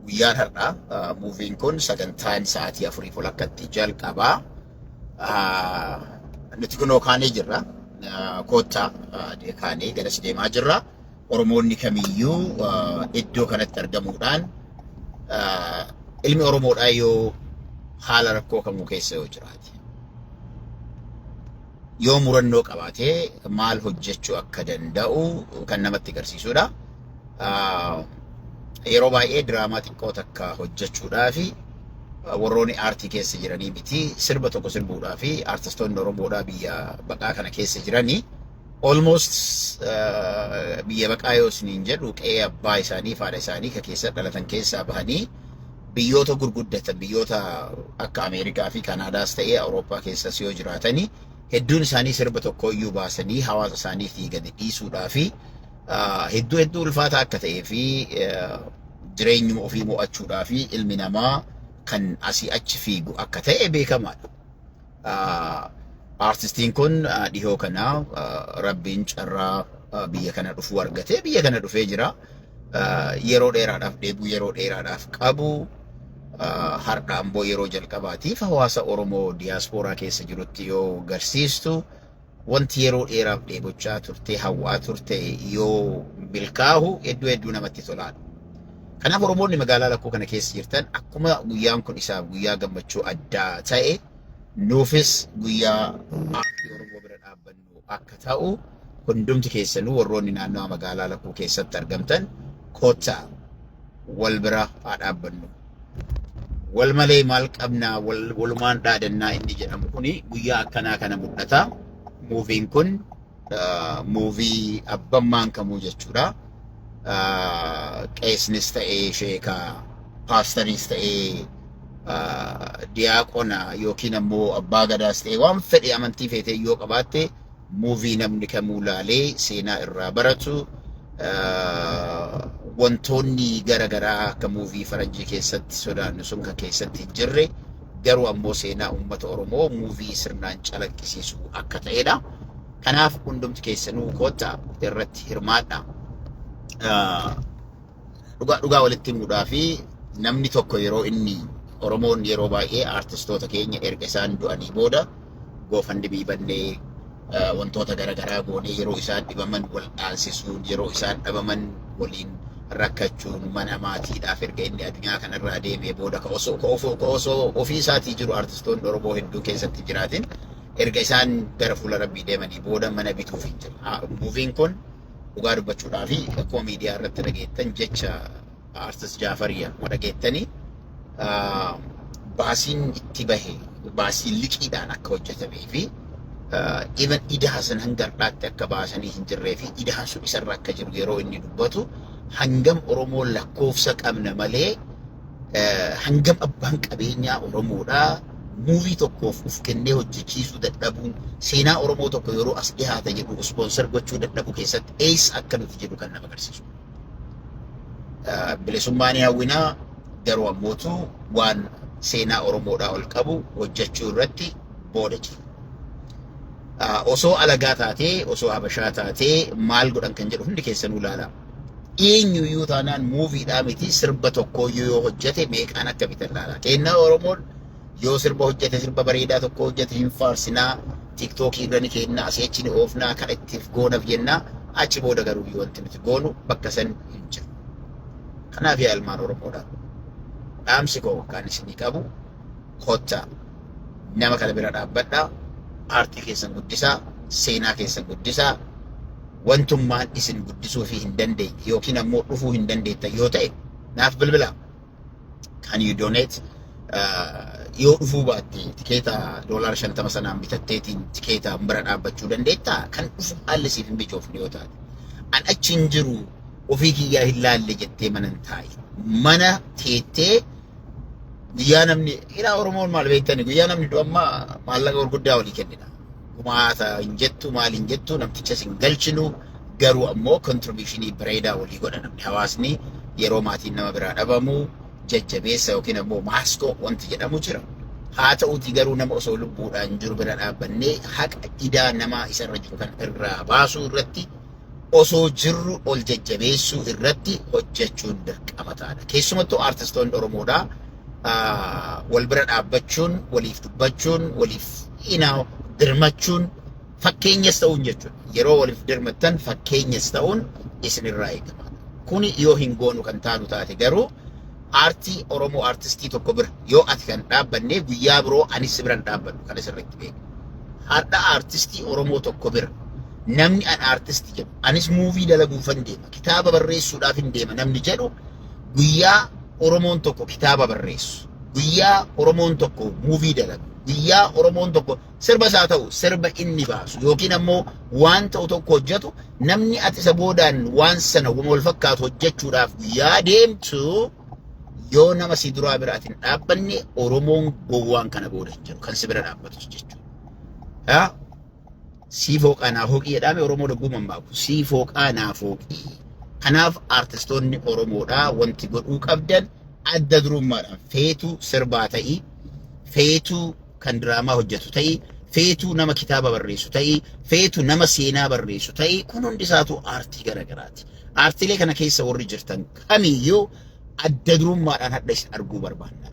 guyyaan har'aa muuviin kun sagantaan sa'aatii 4 walakkaatti jalqabaa. Nuti kunoo kaanee jirra. Koottaa kaanee garas deemaa jirra. Oromoonni kamiyyuu iddoo kanatti argamuudhaan ilmi Oromoodhaa yoo haala rakkoo kamuu keessa yoo jiraate, yoo murannoo qabaatee maal hojjechuu akka danda'u kan namatti agarsiisudha. Yeroo baay'ee diraamaa xiqqoo takka hojjechuudhaa fi warroonni aartii keessa jiranii miti sirba tokko sirbuudhaa fi aartistoonni Oromoodhaa biyya baqaa kana keessa jiranii almost biyya baqaa yoo isiniin jedhu qe'ee abbaa isaanii faadha isaanii ka keessa dhalatan keessaa bahanii biyyoota gurguddatan biyyoota akka Ameerikaa fi Kanaadaas ta'ee Awurooppaa keessas yoo jiraatanii hedduun isaanii sirba tokko iyyuu baasanii hawaasa isaaniitii gadi dhiisuudhaa fi hedduu ulfaata akka ta'ee fi jireenyuma ofii mo'achuudhaa fi ilmi namaa kan asii achi fiigu akka ta'e beekamaadha. Artistiin kun dhihoo kana rabbiin carraa biyya kana dhufuu argatee biyya kana dhufee jira. Yeroo dheeraadhaaf deebuu yeroo dheeraadhaaf qabu har'a ammoo yeroo jalqabaatiif hawaasa Oromoo diyaaspooraa keessa jirutti yoo garsiistu wanti yeroo dheeraaf dheebochaa turte hawwaa turte yoo milkaa'u hedduu namatti tolaadha. Kanaaf Oromoonni magaalaa lakkoo kana keessa jirtan akkuma guyyaan kun isaaf guyyaa gammachuu addaa ta'e nuufis guyyaa aartii Oromoo bira dhaabbannu akka ta'u hundumti keessanuu warroonni naannawaa magaalaa lakkoo keessatti argamtan koottaa wal bira haa dhaabbannu. Wal malee maal qabnaa walumaan dhaadannaa inni jedhamu kuni guyyaa akkanaa kana mul'ata. Muuviin kun muuvii abbammaan kamuu jechuudha. Qeesnis ta'ee sheekaa, paastariis ta'ee diyaaqona yookiin ammoo abbaa gadaas ta'ee waan fedhe amantii feetee yoo qabaatte muuvii namni kamuu laalee seenaa irraa baratu. Wantoonni garaagaraa akka muuvii faranjii keessatti sodaannu sun kan keessatti hin jirre garuu ammoo seenaa uummata Oromoo muuvii sirnaan calaqqisiisu akka ta'edha. Kanaaf hundumti keessanuu koottaa irratti hirmaadha. Dhugaa walitti himuudhaa fi namni tokko yeroo inni Oromoon yeroo baay'ee aartistoota keenya erga isaan du'anii booda goofandimii bannee wantoota garaagaraa goonee yeroo isaan dhibaman wal dhaalsisuun yeroo isaan dhabaman waliin rakkachuun mana maatiidhaaf erga inni addunyaa kanarraa deemee booda osoo ofii isaatii jiru aartistoonni Oromoo hedduu keessatti jiraatin erga isaan gara fuula Rabbii deemanii booda mana bituuf hin jiru. Muuviin kun dhugaa dubbachuudhaa fi akkuma miidiyaa irratti dhageettan jecha aartist Jaafarii akkuma dhageettanii baasiin itti bahe baasiin liqiidhaan akka hojjetamee fi even idaa san hanga har'aatti akka baasanii hin jirree fi idaan sun isarra akka jiru yeroo inni dubbatu hangam Oromoon lakkoofsa qabna malee hangam abbaan qabeenyaa Oromoodhaa muuvii tokkoof uf kennee hojjechiisuu dadhabuun seenaa Oromoo tokko yeroo as dhiyaata jedhu ispoonsar gochuu dadhabu keessatti eessa akka nuti jedhu kan nama agarsiisu. Bilisummaan hawwinaa garuu ammootu waan seenaa Oromoodhaa ol qabu hojjechuu irratti booda jiru. Osoo alagaa taatee osoo habashaa taatee maal godhan kan jedhu hundi keessanuu ilaala. Eenyuyyuu taanaan muuviidhaa miti sirba tokkooyyuu yoo hojjete meeqaan akka bitan ilaala. Kennaa Oromoon yoo sirba hojjete sirba bareedaa tokko hojjete hin faarsinaa tiiktookii irra ni kennaa asii achi ni oofnaa kan ittiif goonaaf jennaa achi booda garuu wanti nuti goonu bakka san hin jiru. Kanaaf yaa ilmaan Oromoodha. Dhaamsi koo kan isinii qabu koottaa nama kana bira dhaabbadhaa. Aartii keessan guddisaa, seenaa keessan guddisaa, wantummaan isin guddisuu fi hin dandeenye yookiin ammoo dhufuu hin dandeettan yoo ta'e naaf bilbilaa. Kan you donate yoo dhufuu baatte tikeeta $50 sanaan bitatteetiin tikeeta bira dhaabbachuu dandeettaa kan dhufu haalli siif hin mijoofne yoo taate. An achi hin jiru ofii kiyyaa hin laalle jettee mana hin taa'i. Mana teettee guyyaa namni ila Oromoon maal beektani guyyaa namni du'amma maallaqa gurguddaa walii kennina. Gumaata hin jettu maal hin jettu namticha sin galchinu garuu ammoo contributionii bareedaa walii godha namni hawaasni yeroo maatiin nama biraa dhabamu jajjabeessa yookiin ammoo maaskoo wanti jedhamu jira. Haa ta'uuti garuu nama osoo lubbuudhaan jiru bira dhaabbannee haqa idaa namaa isarra jiru kan irraa baasuu irratti osoo jirru ol jajjabeessuu irratti hojjechuun dirqamataadha. Keessumattuu artistoonni Oromoodhaa wal bira dhaabbachuun, waliif dubbachuun, waliif dirmachuun fakkeenyas ta'uun jechuudha. Yeroo waliif dirmattan fakkeenyas ta'uun isinirraa eegama. Kuni yoo hin goonu kan taanu taate garuu aartii Oromoo artistii tokko bira yoo ati kan dhaabbanne guyyaa biroo anis bira dhaabbadhu kan asirratti beeku. Har'a artistii Oromoo tokko bira namni an artistii jedhu anis muuvii dalaguufan deema kitaaba barreessuudhaaf hin deema namni jedhu guyyaa Oromoon tokko kitaaba barreessu guyyaa Oromoon tokko muuvii dalagu guyyaa Oromoon tokko sirba isaa ta'u sirba inni baasu yookiin ammoo waan ta'u tokko hojjetu namni ati isa boodaan waan sana wal fakkaatu hojjechuudhaaf guyyaa deemtu yoo nama si duraa biraatiin dhaabbanne Oromoon gowwaan kana booda hin jiru kan si bira dhaabbatu jechuudha. Si fooqaa naa fooqii jedhame Oromoo dhugguman baaku si fooqaa naa fooqii. Kanaaf artistoonni Oromoodhaa wanti godhuu qabdan adda durummaadhaan feetuu sirbaa ta'ii, feetuu kan diraamaa hojjetu ta'ii, feetuu nama kitaaba barreessu ta'ii, feetuu nama seenaa barreessu ta'ii kun hundi isaatu aartii garagaraati. Aartiilee kana keessa warri jirtan kamiyyuu adda durummaadhaan hadha isin arguu barbaanna.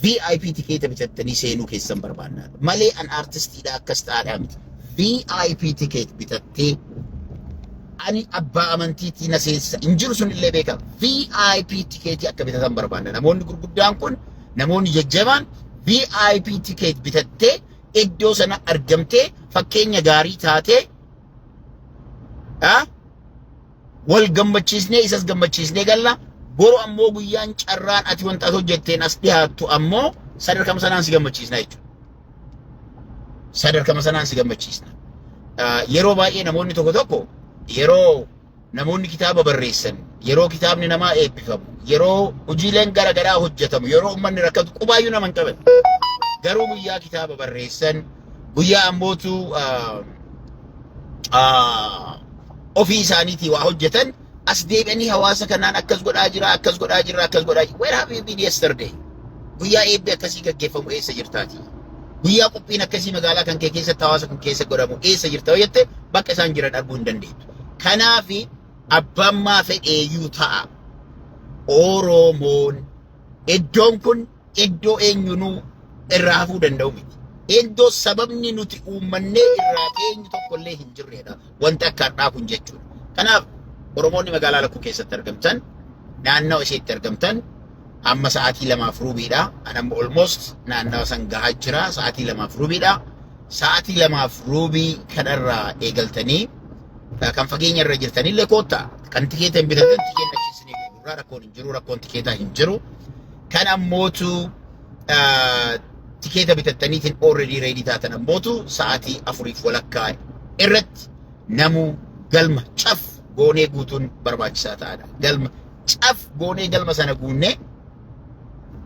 VIP tikeeta bitattanii seenuu keessan barbaanna. Malee an artistiidha akkas ta'aadhaa miti. VIP tikeet bitattee ani abbaa amantiitii na seensa hin jiru sun illee beeka. VIP tikeetii akka bitatan barbaanna. Namoonni gurguddaan kun namoonni jajjabaan VIP tikeet bitattee iddoo sana argamtee fakkeenya gaarii taatee wal gammachiisnee isas gammachiisnee galla. Boru ammoo guyyaan carraan ati wanta hojjetteen as dhiyaattu ammoo sadarkama sanaan si gammachiisna jechuudha. Sadarkama sanaan si gammachiisna. Yeroo baay'ee namoonni tokko yeroo namoonni kitaaba barreessan, yeroo kitaabni namaa eebbifamu, yeroo hojiileen garagaraa hojjetamu, yeroo uummanni rakkatu qubaayyuu nama hin qaban. Garuu guyyaa kitaaba barreessan, guyyaa ammootu ofii isaaniitii waa hojjetan as deebi'anii hawaasa kanaan akkas godhaa jira, akkas godhaa jira, akkas godhaa jira. Where have you been yesterday? Guyyaa eebbi akkasii gaggeeffamu eessa jirtaati? Guyyaa qophiin akkasii magaalaa kan kee keessatti hawaasa kan keessa godhamu eessa jirta yoo jette bakka isaan jiran arguu hin dandeettu. Kanaaf abbammaa fedheeyyuu ta'a. Oromoon iddoon kun iddoo eenyunuu irraa hafuu danda'u miti. Iddoo sababni nuti uummannee irraa teenyu tokkollee hin jirredha. Wanti akka har'aa kun jechuudha. Kanaaf Oromoonni magaalaa lakkuu keessatti argamtan, naannoo isheetti argamtan, amma sa'aatii 2:15 anamma almost naannawa san gahaa jira sa'aatii 2:15 sa'aatii 2:15 kanarraa eegaltanii kan fageenya irra jirtanii illee koottaa kan tikeeta hin bitatan tikeeta achiisanii gurguraa rakkoon hin jiru rakkoon tikeetaa hin jiru kan ammootu tikeeta bitattaniitiin already ready taatan ammootu sa'aatii 4:00 irratti namuu galma caf goonee guutuun barbaachisaa ta'adha. Galma caf goonee galma sana guunnee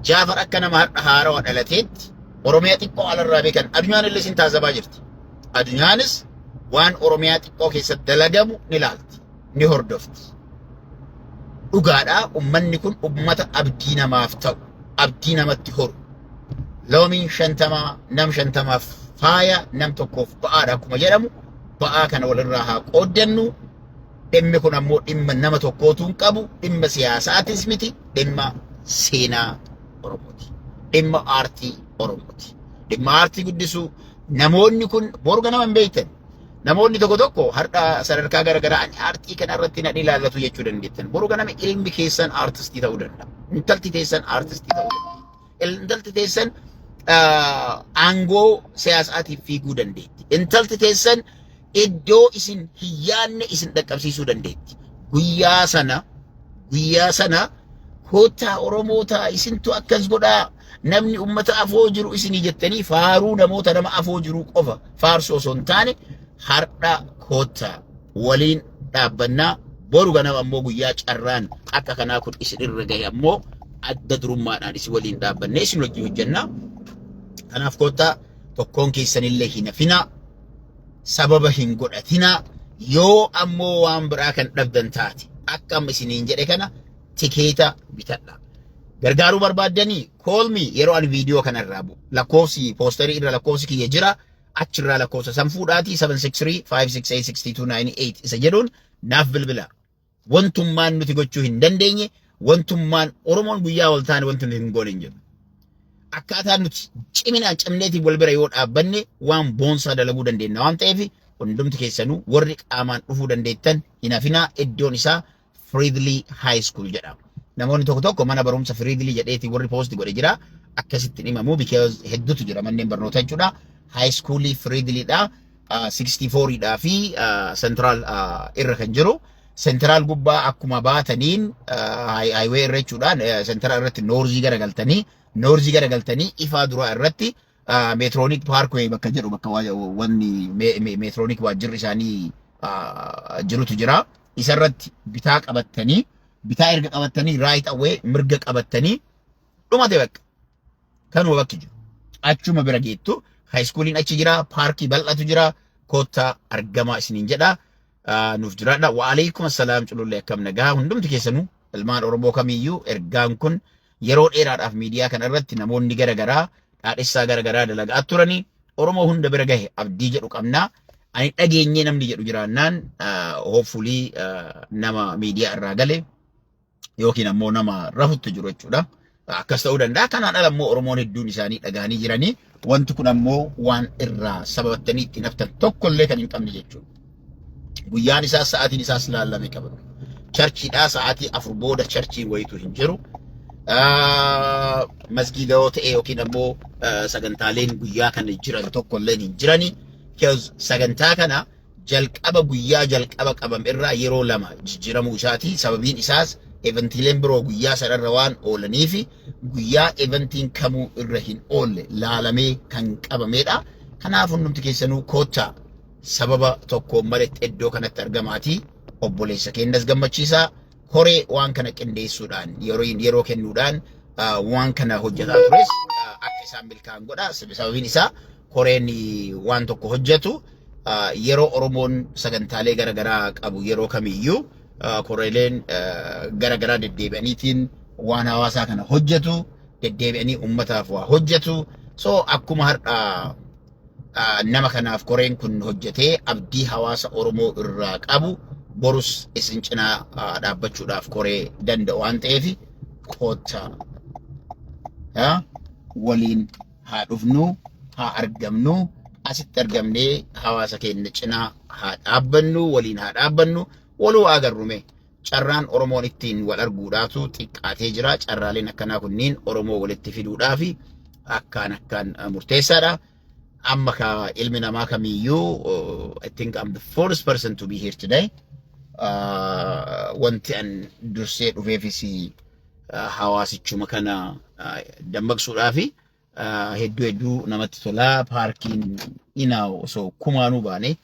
Jaafar akka nama haarawaa dhalateetti Oromiyaa xiqqoo alarraa beekan addunyaan illee isin taasifaa jirti. Addunyaanis waan Oromiyaa xiqqoo keessatti dalagamu ni ilaalti, ni hordofti. Dhugaadhaa uummanni kun uummata abdii namaaf ta'u, abdii namatti horu. Loomiin 50 nam 50 faaya nam tokkoof ba'aadha akkuma jedhamu ba'aa kana walirraa haa qooddannu. Dhimmi kun ammoo dhimma nama tokkootu hin qabu, dhimma siyaasaatis miti, dhimma seenaa Oromooti. Dhimma aartii Oromooti. Dhimma aartii guddisuu namoonni kun boru ganama hin beektan. Namoonni tokko har'a sadarkaa garagaraa ani aartii kana irratti na ilaallatu jechuu dandeettan. Boru ganama ilmi keessan aartistii ta'uu danda'a. Intalti teessan aartistii ta'uu danda'a. Intalti teessan aangoo siyaasaatiif fiiguu dandeetti. Intalti teessan iddoo isin hin yaadne isin dhaqqabsiisuu dandeetti. Guyyaa sana koottaa Oromoota isintu akkas godhaa namni uummata afoo jiru isinii jettanii faaruu namoota nama afoo jiru qofa faarsoo osoo hin taane har'a koottaa waliin dhaabbannaa boru ganama ammoo guyyaa carraan akka kanaa kun isin irra gahe ammoo adda durummaadhaan isin waliin dhaabbannee isin wajjin hojjennaa. Kanaaf koottaa tokkoon keessanillee hin hafinaa. Sababa hin godhatinaa yoo ammoo waan biraa kan dhabdan taate akka amma isiniin jedhe kana tikeeta bitadha. Gargaaruu barbaaddanii call me yeroo ani viidiyoo kanarraa bu'u. Lakkoofsi poosterii irra lakkoofsi kiyya jira. achirraa lakkoofsa san fuudhaatii 763-568-6298 isa jedhuun naaf bilbila. Wantummaan nuti gochuu hin dandeenye, wantummaan Oromoon guyyaa wal taane wanti nuti hin goone hin jiru. Akkaataa nuti ciminaan cimneetiin wal bira yoo dhaabbanne waan boonsaa dalaguu dandeenya waan ta'eef hundumti keessanuu warri qaamaan dhufuu dandeettan hin hafinaa. Iddoon isaa Fridley High School jedhama. Namoonni tokko tokko mana barumsa Fridley jedheeti warri poosti godhe jira. Akkasitti himamu because hedduutu jira manneen barnootaa jechuudha. High School Fridley dha 64 dhaa fi Central irra kan jiru. Central gubbaa akkuma baataniin highway irra jechuudhaan Central irratti Noorzii garagaltanii ifaa duraa irratti Metronic Parkway bakka jedhu bakka wanni Metronic waajjirri isaanii jirutu jira. Isarratti bitaa erga qabattanii right away mirga qabattanii dhumate bakka kanuma bakki jiru. Achuma bira geettu high schooliin achi jira, paarkii bal'atu jira. Koottaa argamaa isiniin jedha. Nuuf jiraadha. Wa alaykum assalaam culullee akkam nagaa hundumti keessanuu ilmaan Oromoo kamiyyuu ergaan kun yeroo dheeraadhaaf miidiyaa kana irratti namoonni garagaraa dhaadhessaa garagaraa dalagaa turanii Oromoo hunda bira gahe abdii jedhu qabnaa. Ani dhageenyee namni jedhu jiraannaan hopefully nama miidiyaa irraa gale yookiin ammoo nama rafuttu jiru jechuudha. Akkas ta'uu danda'a. Kanaan ala ammoo Oromoon hedduun isaanii dhagahanii jiranii. Wanti kun ammoo waan irraa sababattanii itti naftan tokkollee kan hin qabne jechuudha. Guyyaan isaas sa'aatiin isaas ilaalame qabatu. Charchiidhaa sa'aatii 4 booda charchii wayitu hin jiru. Masgiidoo ta'e yookiin ammoo sagantaaleen guyyaa kana jiran tokkollee hin jirani. Sagantaa kana guyyaa jalqaba qabame irraa yeroo lama jijjiiramuu isaati. Sababiin isaas eventiileen biroo guyyaa sanarra waan oolaniif guyyaa eventiin kamuu irra hin oolle laalamee kan qabamedha. Kanaaf hundumti keessanuu koottaa sababa tokkoon malee iddoo kanatti argamaatii obboleessa keenyas gammachiisaa. Koree waan kana qindeessuudhaan yeroo kennuudhaan waan kana hojjetaa tures akka isaan milkaa'an godha. Sababiin isaa koreen waan tokko hojjetu yeroo Oromoon sagantaalee garagaraa qabu yeroo kamiyyuu koreeleen garagaraa deddeebi'aniitiin waan hawaasaa kana hojjetu, deddeebi'anii ummataaf waa hojjetu. So akkuma har'aa nama kanaaf koreen kun hojjetee abdii hawaasa Oromoo irraa qabu borus isin cinaa dhaabbachuudhaaf koree danda'u waan ta'eef koottaa waliin haa dhufnu, haa argamnu, asitti argamnee hawaasa keenya cinaa haa dhaabbannu, waliin haa dhaabbannu, waluu agarrume. Carraan Oromoon ittiin wal arguudhaatu xiqqaatee jira. Carraaleen akkanaa kunniin Oromoo walitti fiduudhaaf akkaan murteessaadha. Amma ka ilmi namaa kamiyyuu I think I'm the first person to be here today. Wanti an dursee dhufeefis hawaasichuma kana dammaqsuudhaaf hedduu namatti tolaa. Paarkiin inaa osoo kumaanuu baane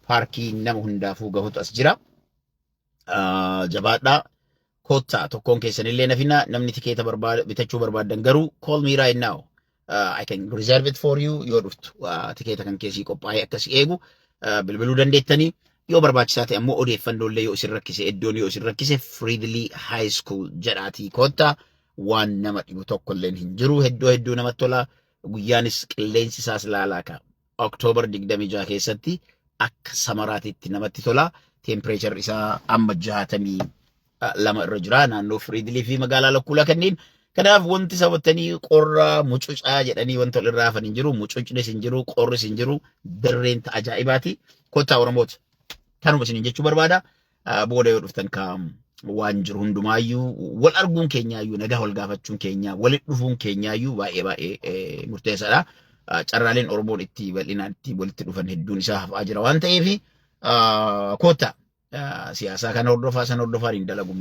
paarkiin nama hundaafuu gahutu as jira. Jabaadhaa koottaa tokkoon keessanillee nafina namni tikeeta bitachuu barbaadan garuu call me right now. I can reserve it for you. Yoo dhuftu tikeeta kan keessii qophaa'ee akkas eegu bilbiluu dandeettanii. Yoo barbaachisaa ta'e ammoo odeeffannoolee yoo isin rakkise iddoon yoo isin rakkise Fridley High School jedhaatii koottaa. Waan nama dhibu tokkollee hin jiru. Hedduu namatti tola. Guyyaanis qilleensi isaas laalaaka. October 26 keessatti akka samaraatitti namatti tola. Temperature isaa amma 62 irra jira naannoo Fridley fi magaalaa Lakkuulaa kanneen. Kanaaf wanti sabattanii qorra mucucaa jedhanii wanta ol irraa hafan hin jiru. Mucucnis hin jiru, qorris hin jiru. Dirreen ajaa'ibaati. Kottaa Oromooti. Kanuma isin jechuu barbaada. Booda yoo dhuftan waan jiru hundumaayyuu wal arguun keenyaayyuu nagaa wal gaafachuun keenya walitti dhufuun keenyaayyuu baay'ee murteessaadha. Carraaleen Oromoon itti bal'inaan itti walitti dhufan hedduun isaa hafaa jira waan ta'eef kottaa siyaasaa kana hordofaa sana hordofaan hin dalagu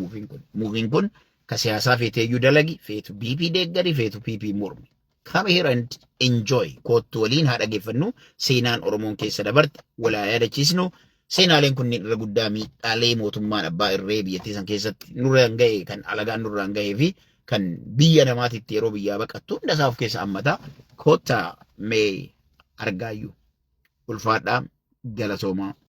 muuviin kun ka siyaasaa feeteeyyuu dalagi feetu BP deeggari feetu PP mormi. Come here and enjoy. Kottu waliin haa dhageeffannu. Seenaan Oromoon keessa dabarte walaa yaadachiisnu. Seenaaleen kunniin irra guddaa miidhaalee mootummaan abbaa irree biyyattii san keessatti nurraan gahe kan alagaan nurraan gahee fi kan biyya namaatitti yeroo biyyaa baqattu hunda isaa of keessa hammata. Kottaa mee argaayyuu ulfaadhaa galatoomaa.